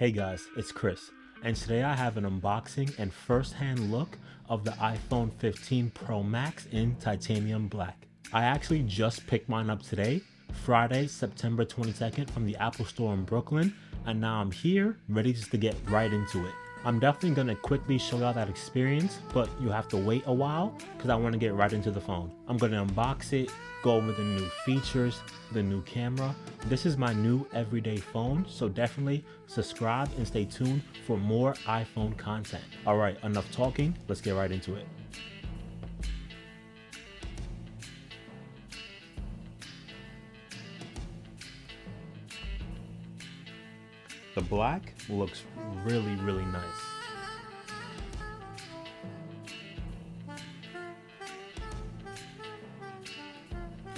Hey guys, it's Chris, and today I have an unboxing and first-hand look of the iPhone 15 Pro Max in titanium black. I actually just picked mine up today, Friday, September 22nd from the Apple Store in Brooklyn, and now I'm here, ready just to get right into it. I'm definitely going to quickly show y'all that experience, but you have to wait a while because I want to get right into the phone. I'm going to unbox it, go over the new features, the new camera. This is my new everyday phone, so definitely subscribe and stay tuned for more iPhone content. All right, enough talking, let's get right into it. The black looks really nice.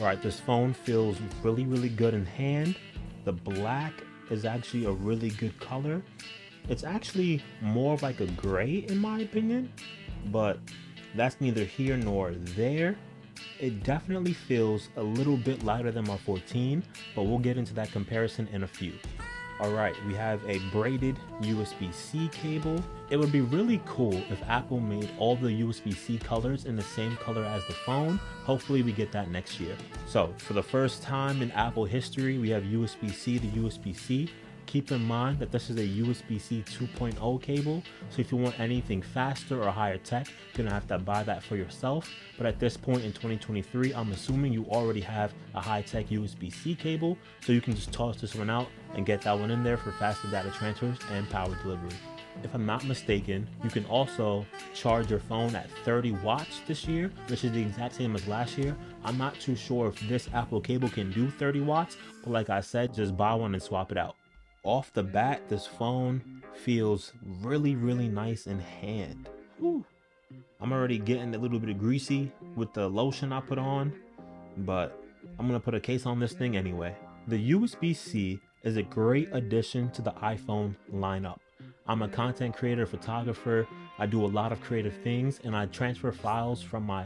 Alright, this phone feels really good in hand. The black is actually a really good color. It's actually more of like a gray in my opinion, but that's neither here nor there. It definitely feels a little bit lighter than my 14, but we'll get into that comparison in a few. Alright, we have a braided USB-C cable. It would be really cool if Apple made all the USB-C colors in the same color as the phone. Hopefully we get that next year. So for the first time in Apple history, we have USB-C to USB-C. Keep in mind that this is a USB-C 2.0 cable, so if you want anything faster or higher tech, you're gonna have to buy that for yourself. But at this point in 2023, I'm assuming you already have a high-tech USB-C cable, so you can just toss this one out and get that one in there for faster data transfers and power delivery. If I'm not mistaken, you can also charge your phone at 30 watts this year, which is the exact same as last year. I'm not too sure if this Apple cable can do 30 watts, but like I said, just buy one and swap it out. Off the bat, this phone feels really nice in hand. Whew. I'm already getting a little bit greasy with the lotion I put on, but I'm gonna put a case on this thing anyway. The USB-C is a great addition to the iPhone lineup. I'm a content creator, photographer. I do a lot of creative things, and I transfer files from my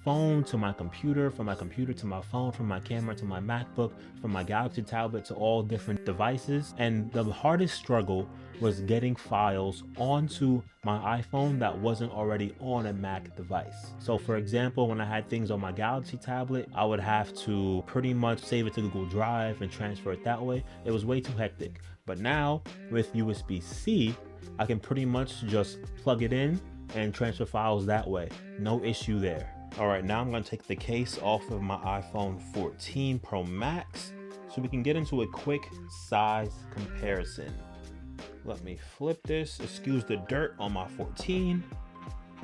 phone to my computer, from my computer to my phone, from my camera to my MacBook, from my Galaxy tablet to all different devices. And the hardest struggle was getting files onto my iPhone that wasn't already on a Mac device. So for example, when I had things on my Galaxy tablet, I would have to pretty much save it to Google Drive and transfer it that way. It was way too hectic. But now with USB-C, I can pretty much just plug it in and transfer files that way. No issue there. All right, now I'm gonna take the case off of my iPhone 14 Pro Max so we can get into a quick size comparison. Let me flip this, excuse the dirt on my 14.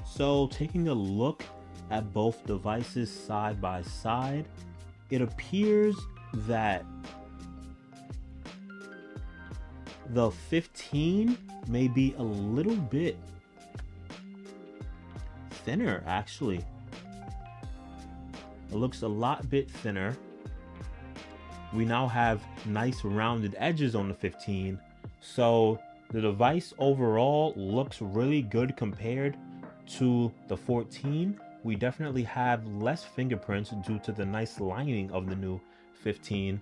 So taking a look at both devices side by side, it appears that the 15 may be a little bit thinner actually. It looks a lot bit thinner. We now have nice rounded edges on the 15. So the device overall looks really good compared to the 14. We definitely have less fingerprints due to the nice lining of the new 15.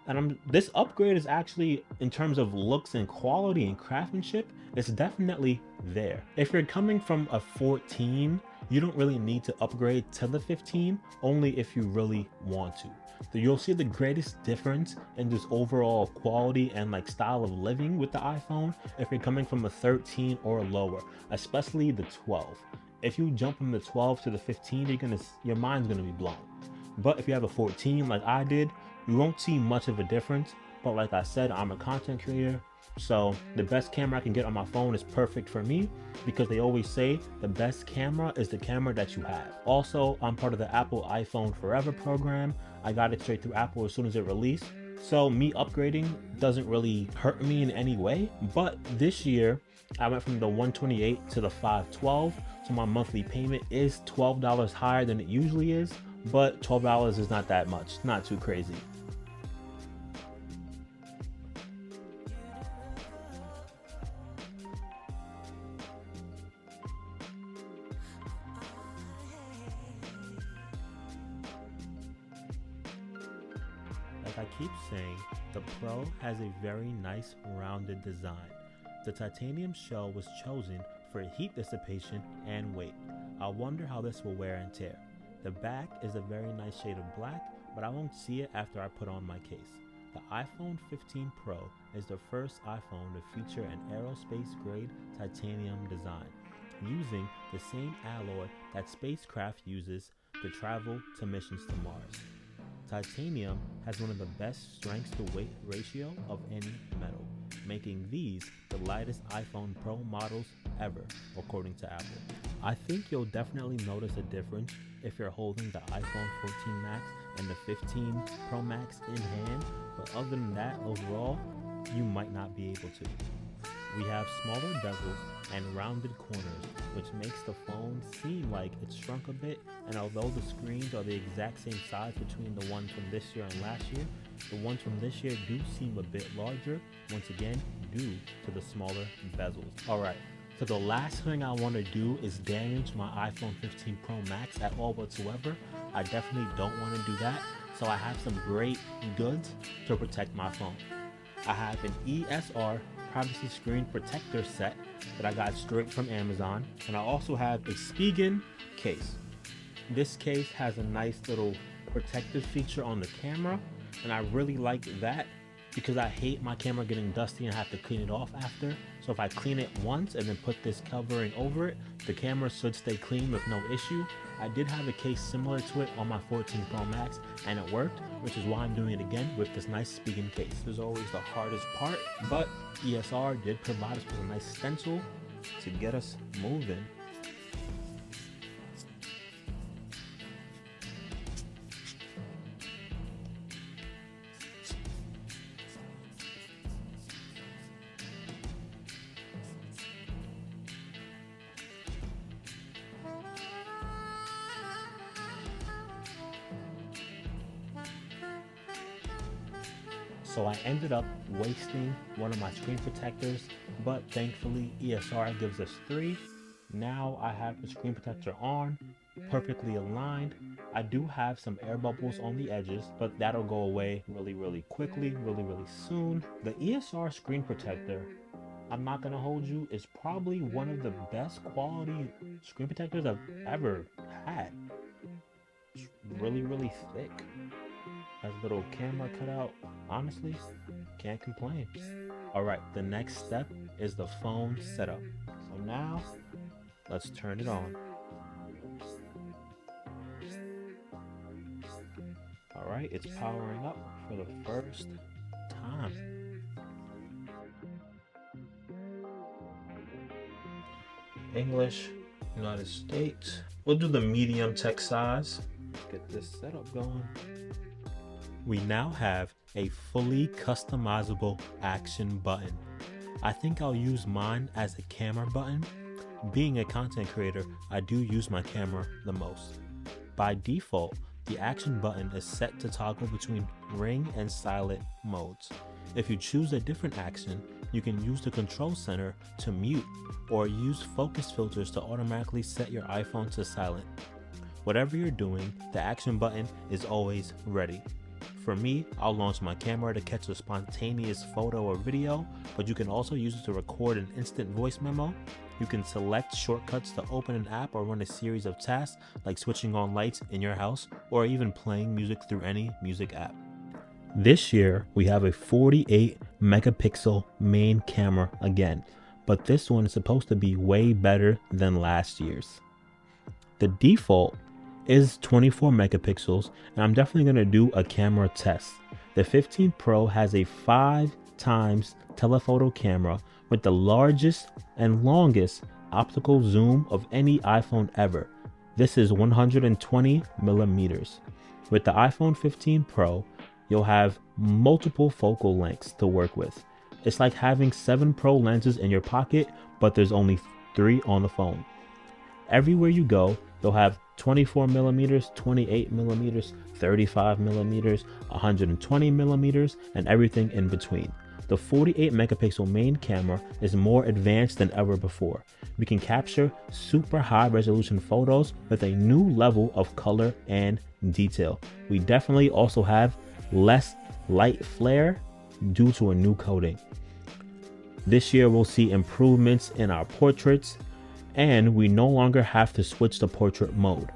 And this upgrade is actually, in terms of looks and quality and craftsmanship, it's definitely there. If you're coming from a 14, you don't really need to upgrade to the 15, only if you really want to. So you'll see the greatest difference in just overall quality and like style of living with the iPhone if you're coming from a 13 or lower, especially the 12. If you jump from the 12 to the 15, your mind's gonna be blown. But if you have a 14 like I did, you won't see much of a difference. But like I said, I'm a content creator, so the best camera I can get on my phone is perfect for me because they always say the best camera is the camera that you have. Also, I'm part of the Apple iPhone Forever program. I got it straight through Apple as soon as it released. So me upgrading doesn't really hurt me in any way. But this year, I went from the 128 to the 512. So my monthly payment is $12 higher than it usually is. But $12 is not that much, not too crazy. Like I keep saying, the Pro has a very nice rounded design. The titanium shell was chosen for heat dissipation and weight. I wonder how this will wear and tear. The back is a very nice shade of black, but I won't see it after I put on my case. The iPhone 15 Pro is the first iPhone to feature an aerospace-grade titanium design, using the same alloy that spacecraft uses to travel to missions to Mars. Titanium has one of the best strength to weight ratio of any metal, making these the lightest iPhone Pro models ever, according to Apple. I think you'll definitely notice a difference if you're holding the iPhone 14 Max and the 15 Pro Max in hand, but other than that, overall, you might not be able to. We have smaller bezels and rounded corners, which makes the phone seem like it's shrunk a bit, and although the screens are the exact same size between the ones from this year and last year, the ones from this year do seem a bit larger, once again, due to the smaller bezels. Alright, so the last thing I want to do is damage my iPhone 15 Pro Max at all whatsoever. I definitely don't want to do that, so I have some great goods to protect my phone. I have an ESR privacy screen protector set that I got straight from Amazon, and I also have a Spigen case. This case has a nice little protective feature on the camera, and I really like that because I hate my camera getting dusty and have to clean it off after. So if I clean it once and then put this covering over it, the camera should stay clean with no issue. I did have a case similar to it on my 14 Pro Max and it worked, which is why I'm doing it again with this nice Spigen case. This is always the hardest part, but ESR did provide us with a nice stencil to get us moving. So I ended up wasting one of my screen protectors, but thankfully ESR gives us 3. Now I have the screen protector on, perfectly aligned. I do have some air bubbles on the edges, but that'll go away really quickly, really soon. The ESR screen protector, I'm not gonna hold you, is probably one of the best quality screen protectors I've ever had. It's really thick. Has a little camera cutout. Honestly, can't complain. Alright, the next step is the phone setup. So now, let's turn it on. Alright, it's powering up for the first time. English, United States. We'll do the medium text size. Get this setup going. We now have a fully customizable action button. I think I'll use mine as a camera button. Being a content creator, I do use my camera the most. By default, the action button is set to toggle between ring and silent modes. If you choose a different action, you can use the control center to mute or use focus filters to automatically set your iPhone to silent. Whatever you're doing, the action button is always ready. For me, I'll launch my camera to catch a spontaneous photo or video, but you can also use it to record an instant voice memo. You can select shortcuts to open an app or run a series of tasks like switching on lights in your house or even playing music through any music app. This year, we have a 48 megapixel main camera again, but this one is supposed to be way better than last year's. The default is 24 megapixels, and I'm definitely going to do a camera test. The 15 Pro has a 5x telephoto camera with the largest and longest optical zoom of any iPhone ever. This is 120 millimeters. With the iPhone 15 Pro, you'll have multiple focal lengths to work with. It's like having 7 Pro lenses in your pocket, but there's only 3 on the phone. Everywhere you go, you'll have 24 millimeters, 28 millimeters, 35 millimeters, 120 millimeters, and everything in between. The 48 megapixel main camera is more advanced than ever before. We can capture super high resolution photos with a new level of color and detail. We definitely also have less light flare due to a new coating. This year we'll see improvements in our portraits, and we no longer have to switch to portrait mode.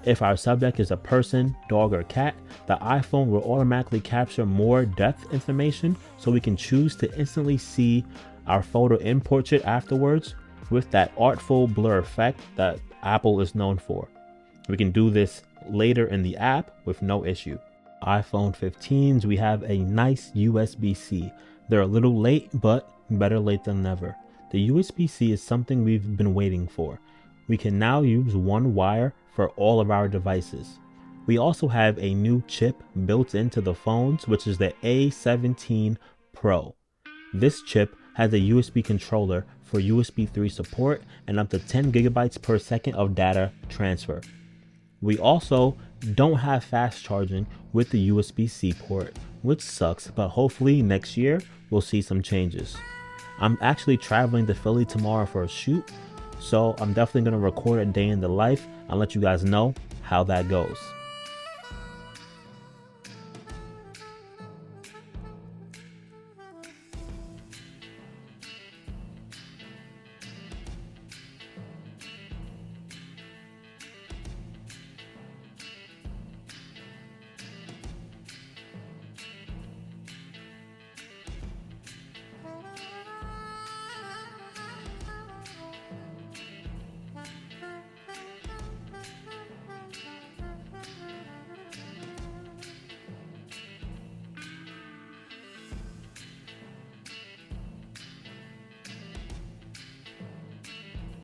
If our subject is a person, dog, or cat, the iPhone will automatically capture more depth information so we can choose to instantly see our photo in portrait afterwards with that artful blur effect that Apple is known for. We can do this later in the app with no issue. iPhone 15s, we have a nice USB-C. They're a little late, but better late than never. The USB-C is something we've been waiting for. We can now use one wire for all of our devices. We also have a new chip built into the phones, which is the A17 Pro. This chip has a USB controller for USB 3 support and up to 10 gigabytes per second of data transfer. We also don't have fast charging with the USB-C port, which sucks, but hopefully next year we'll see some changes. I'm actually traveling to Philly tomorrow for a shoot, so I'm definitely going to record a day in the life and let you guys know how that goes.